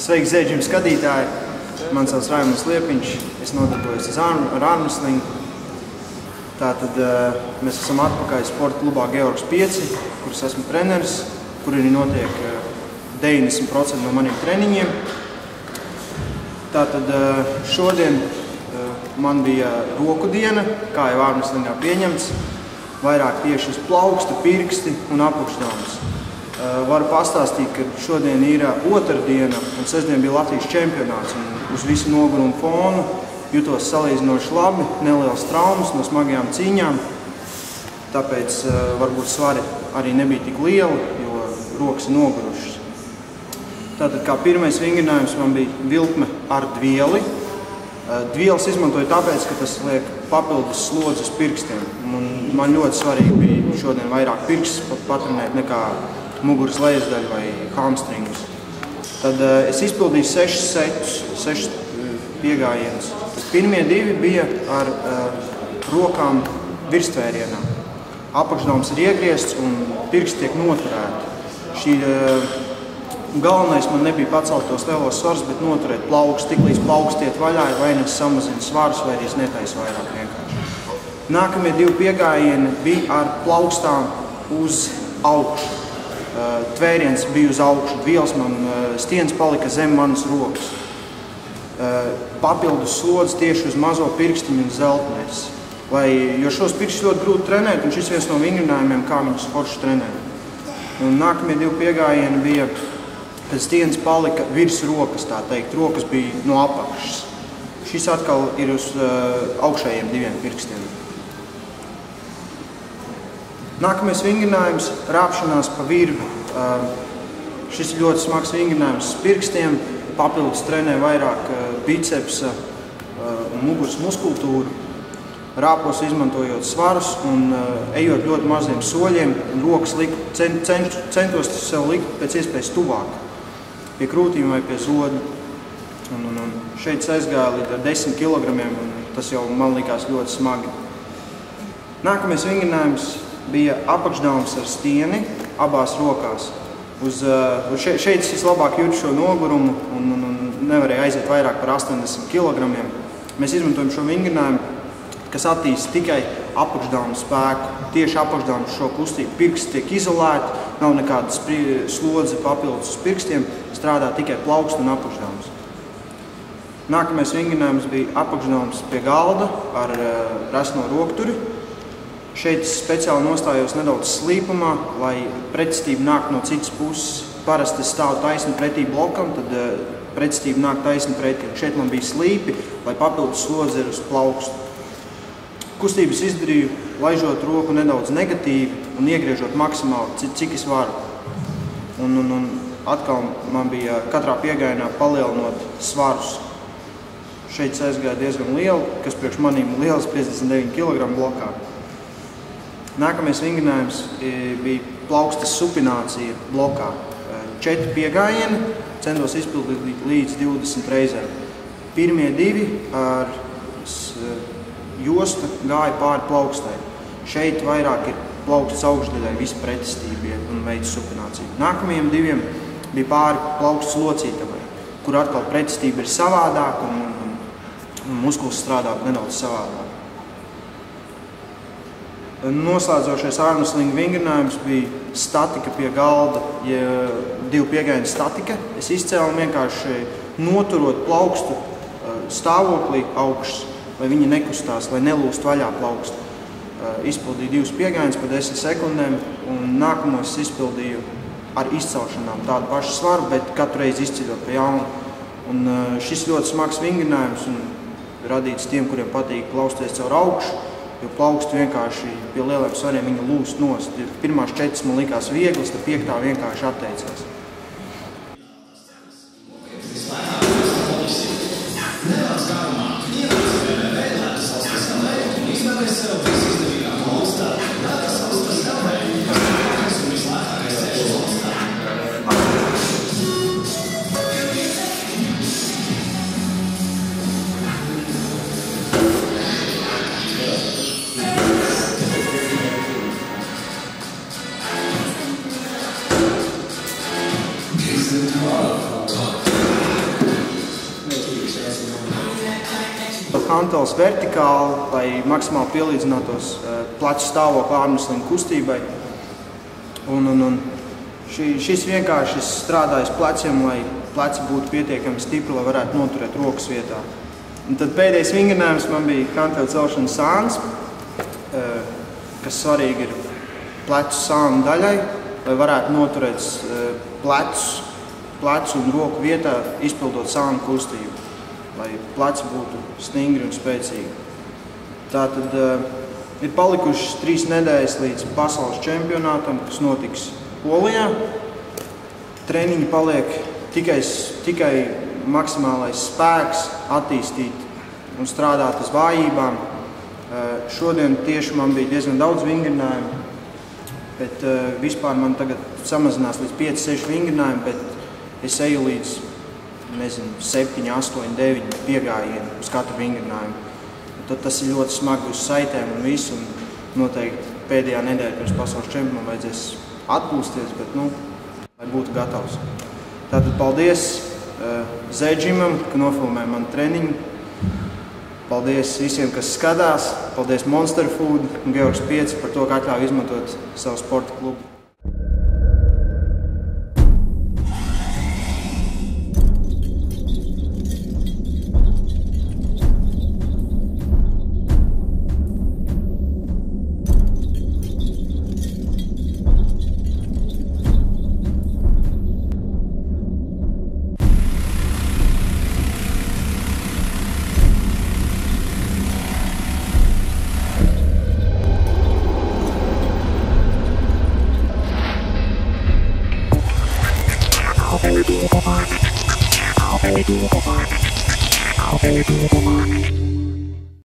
Sveiki, Zēģim skatītāji! Mani sauc Raimunds Liepiņš, es nodarbojos ar armrestlingu. Tātad mēs esam atpakaļ sporta klubā Georgs 5, kuras esmu treneris, kur arī notiek 90% no maniem treniņiem. Tātad šodien man bija roku diena, kā jau armrestlingā pieņemts, vairāk tieši uz plauksta, pirksti un apakšdāmas. Varu pastāstīt, ka šodien ir otra diena un sestdien bija Latvijas čempionāts. Uz visu nogurumu fonu jutos salīdzinoši labi, nelielas traumas no smagajām cīņām. Tāpēc varbūt svari arī nebija tik lieli, jo rokas ir nogurušas. Tātad kā pirmais vingrinājums man bija vilkme ar dvieli. Dvielas izmantoju tāpēc, ka tas liek papildus slodzi uz pirkstiem. Man ļoti svarīgi bija šodien vairāk pirkstus patrenēt nekā muguras lejasdaļu vai hamstringus. Tad es izpildīju 6 setus, 6 piegājienus. Pirmie 2 bija ar rokām virstvērjienā. Apakšdāmas ir iegriezts un pirksti tiek noturēti. Galvenais man nebija pacelt tos lielos svarus, bet noturēt plaukstu. Tik līdz plauksti iet vaļā, vai es samazinu svarus, vai arī es netaisu vairāk vienkārši. Nākamie 2 piegājieni bija ar plaukstām uz augšu. Tvēriens bija uz augšu, dvielas man stiens palika zem manas rokas. Papildus slodzi tieši uz mazo pirkstiņu un zeltnēs. Jo šos pirkstus ļoti grūti trenēt, un šis viens no vingrinājumiem, kā viņus forši trenēt. Un nākamie 2 piegājieni bija, kad stiens palika virs rokas, tā teikt, rokas bija no apakšas. Šis atkal ir uz augšējiem 2 pirkstiem. Nākamais vingrinājums – rāpšanās pa virvi. Šis ir ļoti smags vingrinājums uz pirkstiem, papildus trenē vairāk bicepsa un muguras muskultūru. Rāpos izmantojot svarus un ejot ļoti maziem soļiem, rokas centos sev likt pēc iespējas tuvāk, pie krūtīm vai pie zoda. Šeit aizgāja līdz 10 kilogramiem, un tas jau man likās ļoti smagi. Nākamais vingrinājums bija apakšdāmas ar stieni abās rokās. Šeit es vislabāk jūtu šo nogurumu un nevarēju aiziet vairāk par 80 kilogramiem. Mēs izmantojam šo vingrinājumu, kas attīsta tikai apakšdāmu spēku. Tieši apakšdāmu šo kustību pirksti tiek izolēti, nav nekāda slodze papildus uz pirkstiem, strādā tikai plauksti un apakšdāmas. Nākamais vingrinājums bija apakšdāmas pie galda ar resno rokturi. Šeit speciāli nostājos nedaudz slīpumā, lai pretstība nāk no citas puses. Parasti es stāvu taisni pretī blokam, tad pretstība nāk taisni pretī. Šeit man bija slīpi, lai papildus slodzi ir uz plaukstu. Kustības izdarīju, laižot roku nedaudz negatīvi un iegriežot maksimāli, cik es varu. Un atkal man bija katrā piegājienā palielinot svarus. Šeit aizgāja diezgan lielu, kas priekš manīm liels 59 kg blokā. Nākamais vingrinājums bija plaukstas supinācija blokā. 4 piegājieni, centos izpildīt līdz 20 reizēm. Pirmie 2 ar jostu gāja pāri plaukstai. Šeit vairāk ir plaukstas augšdaļai visa pretestība un veids supinācija. Nākamajiem 2 bija pāri plaukstas locītavai, kur atkal pretestība ir savādāk un muskulis strādā nedaudz savādāk. Noslēdzošais armreslinga vingrinājums bija statika pie galda, 2 piegājienu statika. Es izcēlu vienkārši noturot plaukstu stāvoklī augšas, lai viņi nekustās, lai nelūst vaļā plaukstu. Izpildīju 2 piegājienus pa 10 sekundēm, un nākamos izpildīju ar izcelšanām tādu pašu svaru, bet katru reizi izceļot pa jaunu. Un šis ļoti smags vingrinājums un radīts tiem, kuriem patīk plausties caur augšu, jo plauksti vienkārši pie lieliem svariem viņa lūst nost. Pirmās 4 man likās vieglas, tad 5. vienkārši atteicās. pacels vertikāli, lai maksimāli pielīdzinātos plecu stāvokli ārmusliņu kustībai. Šis vienkārši strādājas pleciem, lai pleci būtu pietiekami stipri, lai varētu noturēt rokas vietā. Un tad pēdējais vingrinājums man bija kanteļu celšanas sāns, kas svarīgi ir plecu sānu daļai, lai varētu noturēt plecu un roku vietā, izpildot sānu kustību, lai pleci būtu stingri un spēcīgi. Tātad ir palikušas 3 nedēļas līdz pasaules čempionātam, kas notiks Polijā. Treniņi paliek tikai maksimālais spēks, attīstīt un strādāt uz vājībām. Šodien tieši man bija diezgan daudz vingrinājumu, bet vispār man tagad samazinās līdz 5-6 vingrinājumu, bet es eju līdz 7, 8, 9 piegājienu uz katru vingrinājumu. Tad tas ir ļoti smagi uz saitēm un visu, un noteikti pēdējā nedēļa pirms pasaules čempionāta vajadzēs atpūsties, bet lai būtu gatavs. Tātad paldies Zēģimam, ka nofilmē manu treniņu. Paldies visiem, kas skatās. Paldies Monster Food un Georgs 5 par to, ka atļauj izmantot savu sporta klubu. How can we do it?